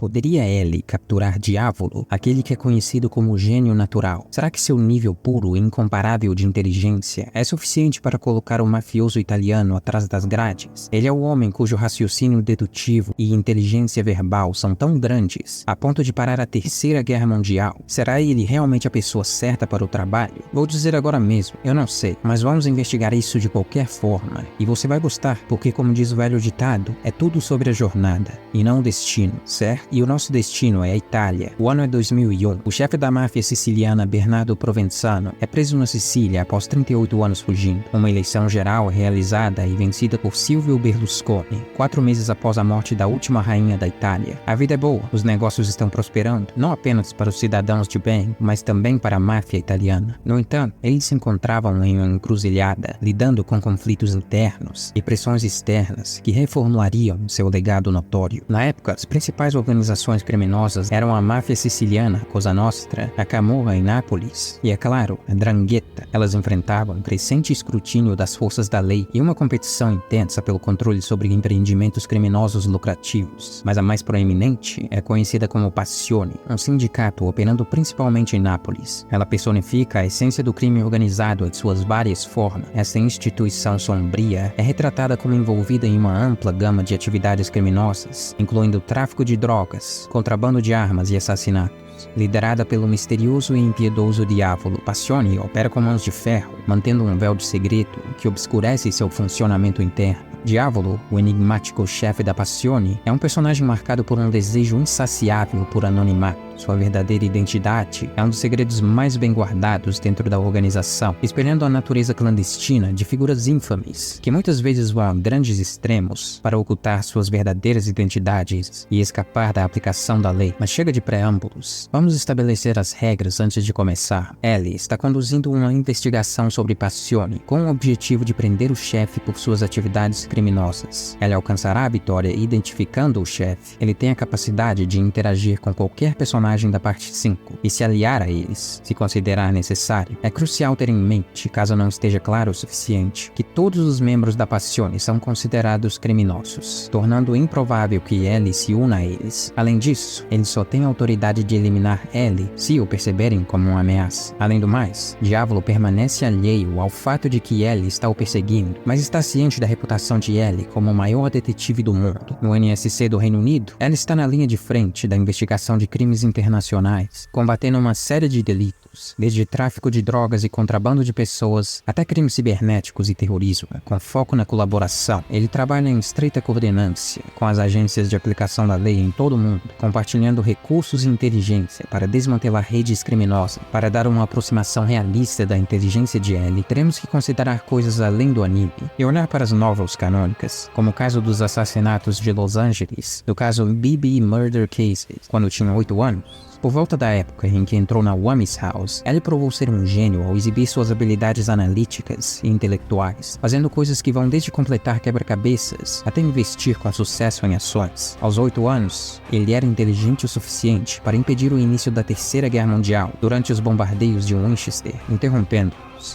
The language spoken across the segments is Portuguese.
Poderia Ellie capturar Diavolo, aquele que é conhecido como gênio natural? Será que seu nível puro e incomparável de inteligência é suficiente para colocar o mafioso italiano atrás das grades? Ele é o homem cujo raciocínio dedutivo e inteligência verbal são tão grandes a ponto de parar a Terceira Guerra Mundial. Será ele realmente a pessoa certa para o trabalho? Vou dizer agora mesmo, eu não sei, mas vamos investigar isso de qualquer forma. E você vai gostar, porque como diz o velho ditado, é tudo sobre a jornada e não o destino, certo? E o nosso destino é a Itália. O ano é 2001. O chefe da máfia siciliana Bernardo Provenzano é preso na Sicília após 38 anos fugindo. Uma eleição geral realizada e vencida por Silvio Berlusconi, 4 meses após a morte da última rainha da Itália. A vida é boa, os negócios estão prosperando, não apenas para os cidadãos de bem, mas também para a máfia italiana. No entanto, eles se encontravam em uma encruzilhada, lidando com conflitos internos e pressões externas que reformulariam seu legado notório. Na época, as principais organizações criminosas eram a máfia siciliana, Cosa Nostra, a Camorra em Nápoles e, é claro, a 'Ndrangheta. Elas enfrentavam um crescente escrutínio das forças da lei e uma competição intensa pelo controle sobre empreendimentos criminosos lucrativos. Mas a mais proeminente é conhecida como Passione, um sindicato operando principalmente em Nápoles. Ela personifica a essência do crime organizado em suas várias formas. Essa instituição sombria é retratada como envolvida em uma ampla gama de atividades criminosas, incluindo tráfico de drogas, contrabando de armas e assassinatos. Liderada pelo misterioso e impiedoso Diavolo, Passione opera com mãos de ferro, mantendo um véu de segredo que obscurece seu funcionamento interno. Diavolo, o enigmático chefe da Passione, é um personagem marcado por um desejo insaciável por anonimato. Sua verdadeira identidade é um dos segredos mais bem guardados dentro da organização, espelhando a natureza clandestina de figuras infames, que muitas vezes vão a grandes extremos para ocultar suas verdadeiras identidades e escapar da aplicação da lei. Mas chega de preâmbulos. Vamos estabelecer as regras antes de começar. Ellie está conduzindo uma investigação sobre Passione, com o objetivo de prender o chefe por suas atividades criminosas. Ela alcançará a vitória identificando o chefe. Ele tem a capacidade de interagir com qualquer personagem da parte 5 e se aliar a eles, se considerar necessário. É crucial ter em mente, caso não esteja claro o suficiente, que todos os membros da Passione são considerados criminosos, tornando improvável que Ellie se una a eles. Além disso, eles só têm autoridade de eliminar Ellie se o perceberem como uma ameaça. Além do mais, Diavolo permanece alheio ao fato de que Ellie está o perseguindo, mas está ciente da reputação de Ellie como o maior detetive do mundo. No NSC do Reino Unido, ela está na linha de frente da investigação de crimes internacionais, combatendo uma série de delitos, desde tráfico de drogas e contrabando de pessoas, até crimes cibernéticos e terrorismo, com foco na colaboração. Ele trabalha em estreita coordenância com as agências de aplicação da lei em todo o mundo, compartilhando recursos e inteligência para desmantelar redes criminosas. Para dar uma aproximação realista da inteligência de Ellie, teremos que considerar coisas além do anime e olhar para as novelas canônicas, como o caso dos assassinatos de Los Angeles, do caso BB Murder Cases, quando tinha 8 anos. Por volta da época em que entrou na Whamy's House, Ellie provou ser um gênio ao exibir suas habilidades analíticas e intelectuais, fazendo coisas que vão desde completar quebra-cabeças até investir com sucesso em ações. Aos 8 anos, ele era inteligente o suficiente para impedir o início da Terceira Guerra Mundial durante os bombardeios de Winchester, interrompendo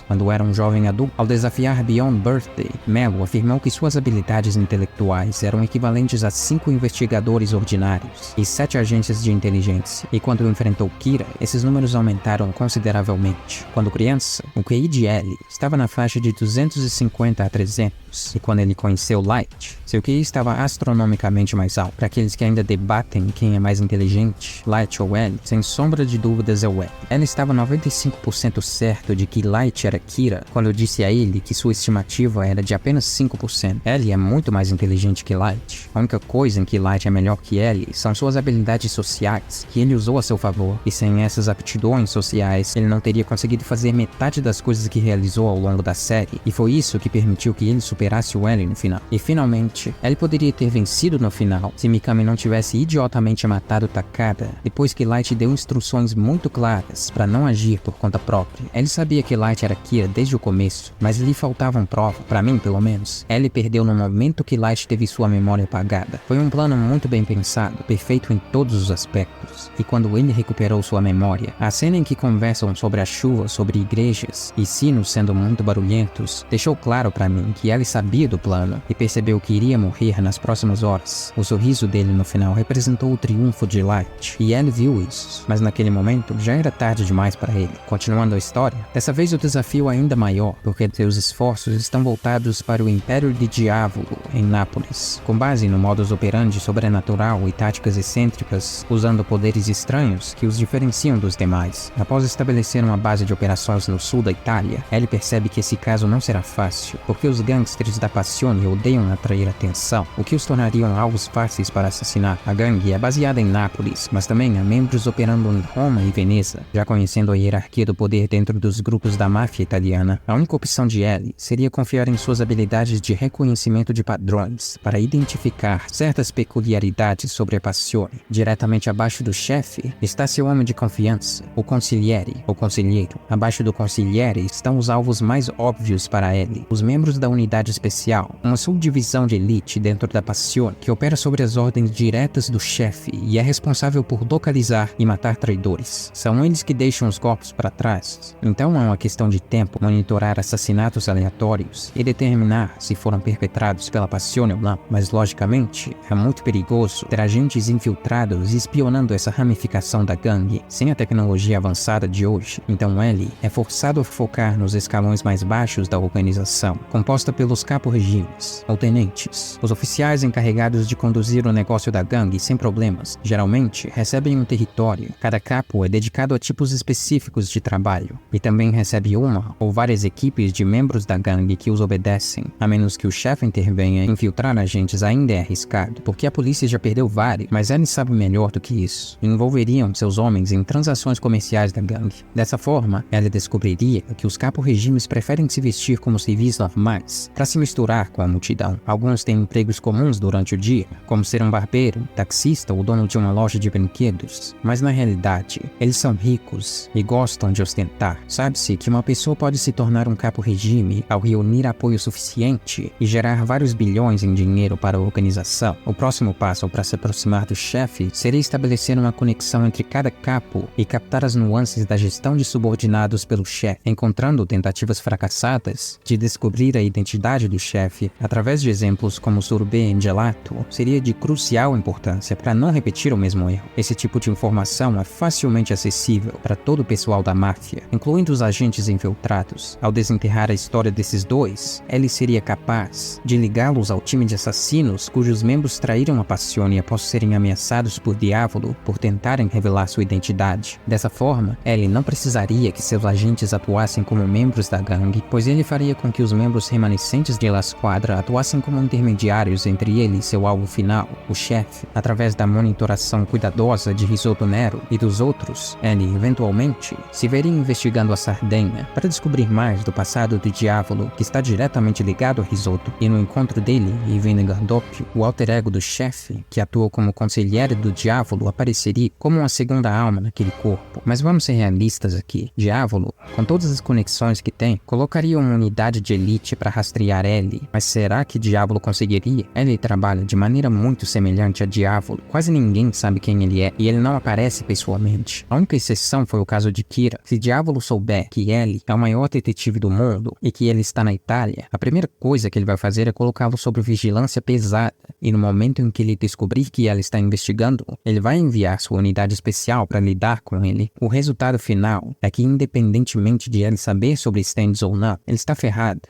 quando era um jovem adulto. Ao desafiar Beyond Birthday, Mello afirmou que suas habilidades intelectuais eram equivalentes a 5 investigadores ordinários e 7 agências de inteligência. E quando enfrentou Kira, esses números aumentaram consideravelmente. Quando criança, o QI de Ellie estava na faixa de 250 a 300, e quando ele conheceu Light, seu QI estava astronomicamente mais alto. Para aqueles que ainda debatem quem é mais inteligente, Light ou Ellie, sem sombra de dúvidas é o Ellie. Ellie estava 95% certo de que Light era Kira quando eu disse a ele que sua estimativa era de apenas 5%. Ellie é muito mais inteligente que Light. A única coisa em que Light é melhor que Ellie são suas habilidades sociais, que ele usou a seu favor, e sem essas aptidões sociais, ele não teria conseguido fazer metade das coisas que realizou ao longo da série, e foi isso que permitiu que ele superasse o Ellie no final. E finalmente, Ellie poderia ter vencido no final se Mikami não tivesse idiotamente matado Takada depois que Light deu instruções muito claras para não agir por conta própria. Ellie sabia que Light era Kira desde o começo, mas lhe faltavam provas, pra mim pelo menos. Ellie perdeu no momento que Light teve sua memória apagada. Foi um plano muito bem pensado, perfeito em todos os aspectos. E quando ele recuperou sua memória, a cena em que conversam sobre a chuva, sobre igrejas e sinos sendo muito barulhentos, deixou claro pra mim que Ellie sabia do plano e percebeu que iria morrer nas próximas horas. O sorriso dele no final representou o triunfo de Light, e Ellie viu isso, mas naquele momento já era tarde demais para ele. Continuando a história, dessa vez o desafio é ainda maior, porque seus esforços estão voltados para o Império de Diávolo, em Nápoles, com base no modus operandi sobrenatural e táticas excêntricas, usando poderes estranhos que os diferenciam dos demais. Após estabelecer uma base de operações no sul da Itália, Ellie percebe que esse caso não será fácil, porque os gangsters da Passione odeiam atrair atenção, o que os tornariam alvos fáceis para assassinar. A gangue é baseada em Nápoles, mas também há membros operando em Roma e Veneza. Já conhecendo a hierarquia do poder dentro dos grupos da máfia italiana, a única opção de Ellie seria confiar em suas habilidades de reconhecimento de padrões para identificar certas peculiaridades sobre a Passione. Diretamente abaixo do chefe está seu homem de confiança, o consigliere, ou conselheiro. Abaixo do consigliere estão os alvos mais óbvios para Ellie, os membros da unidade especial, uma subdivisão de elite dentro da Passione que opera sobre as ordens diretas do chefe e é responsável por localizar e matar traidores. São eles que deixam os golpes para trás. Então é uma questão de tempo monitorar assassinatos aleatórios e determinar se foram perpetrados pela Passione ou não. Mas logicamente é muito perigoso ter agentes infiltrados espionando essa ramificação da gangue sem a tecnologia avançada de hoje. Então Ellie é forçado a focar nos escalões mais baixos da organização, composta pelos capo-regimes, ou tenentes. Os oficiais encarregados de conduzir o negócio da gangue sem problemas, geralmente recebem um território. Cada capo é dedicado a tipos específicos de trabalho, e também recebe uma ou várias equipes de membros da gangue que os obedecem. A menos que o chefe intervenha, infiltrar agentes ainda é arriscado, porque a polícia já perdeu vários, mas Ellie sabe melhor do que isso. Envolveriam seus homens em transações comerciais da gangue. Dessa forma, Ellie descobriria que os capo-regimes preferem se vestir como civis normais, para se misturar com a multidão. Alguns têm empregos comuns durante o dia, como ser um barbeiro, taxista ou dono de uma loja de brinquedos, mas na realidade, eles são ricos e gostam de ostentar. Sabe-se que uma pessoa pode se tornar um capo-regime ao reunir apoio suficiente e gerar vários bilhões em dinheiro para a organização. O próximo passo para se aproximar do chefe seria estabelecer uma conexão entre cada capo e captar as nuances da gestão de subordinados pelo chefe, encontrando tentativas fracassadas de descobrir a identidade do chefe através de exemplos como sorbet e gelato seria de crucial importância para não repetir o mesmo erro. Esse tipo de informação é facilmente acessível para todo o pessoal da máfia, incluindo os agentes infiltrados. Ao desenterrar a história desses dois, Ellie seria capaz de ligá-los ao time de assassinos cujos membros traíram a Passione após serem ameaçados por Diávolo por tentarem revelar sua identidade. Dessa forma, Ellie não precisaria que seus agentes atuassem como membros da gangue, pois ele faria com que os membros remanescentes de La Squadra atuassem como intermediários entre ele e seu alvo final, o chefe, através da monitoração cuidadosa de Risotto Nero e dos outros. Ellie, eventualmente, se veria investigando a Sardenha para descobrir mais do passado do Diávolo, que está diretamente ligado a Risotto, e no encontro dele e Vinegar Doppio, o alter ego do chefe, que atuou como conselheiro do Diávolo, apareceria como uma segunda alma naquele corpo. Mas vamos ser realistas aqui. Diávolo, com todas as conexões que tem, colocaria uma unidade de elite para rastrear Ellie. Mas será que Diávolo conseguiria? Ellie trabalha de maneira muito semelhante a Diávolo. Quase ninguém sabe quem ele é, e ele não aparece pessoalmente. A única exceção foi o caso de Kira. Se Diávolo souber que Ellie é o maior detetive do mundo e que ele está na Itália, a primeira coisa que ele vai fazer é colocá-lo sob vigilância pesada. E no momento em que ele descobrir que ela está investigando, ele vai enviar sua unidade especial para lidar com ele. O resultado final é que, independentemente de ele saber sobre Stannis ou não, ele está ferrado.